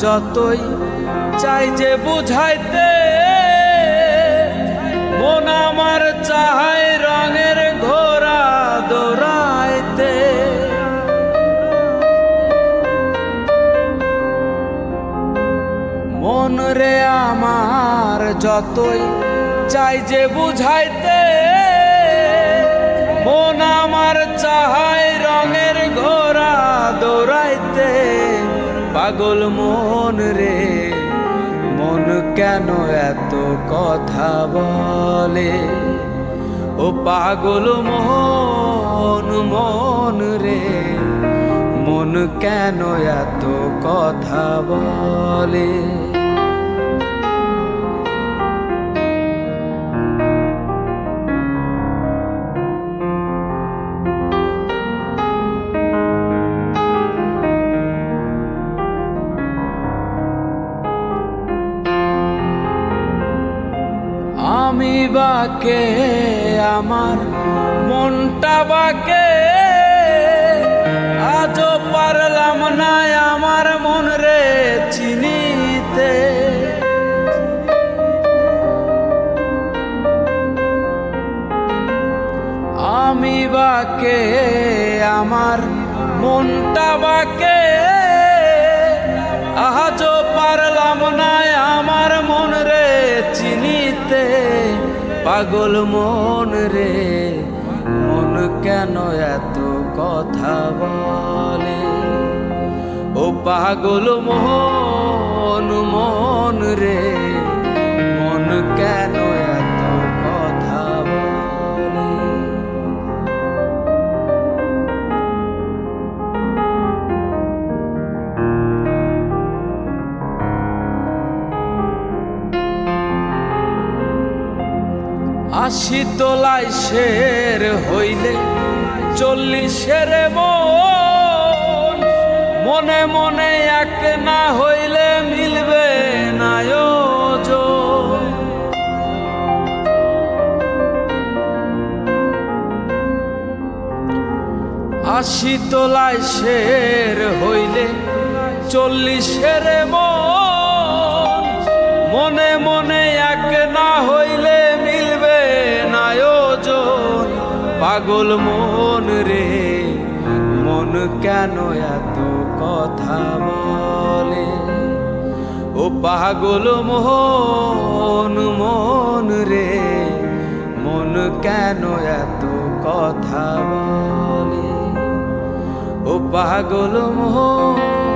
যতই চাই যে বুঝাইতে, মন আমার চায় রঙের ঘোড়া দৌড়াইতে। মন রে আমার যতই চাই যে বুঝাইতে, মন আমার চায় রঙের ঘোড়া দৌড়াইতে। পাগল মন রে, মন কেন এত কথা বলে? ও পাগল মন, মন রে, মন কেন এত কথা বলে? আমি বাকে, আমার মনটা বাকে, আজও পারলাম না আমার মন রে চিনিতে। আমি বাকে, আমার মনটা বাকে, আজও পারলাম না আমার মন রে চিনিতে। পাগল মন রে, মন কেন এত কথা বলে? ও পাগল মন, মন রে, মন কেন এত কথা বলে? আশি তোলায় শের হইলে 40-এর মন, মনে মনে এক না হইলে মিলবে না ওজন। আশি তোলায় শের হইলে 40-এর মন, মনে মনে এক না হইলে মিলবে না ওজন। পাগল মন রে, মন কেন এত কথা বলে? ও পাগল মন, মন রে, মন কেন এত কথা বলে? ও পাগল মন।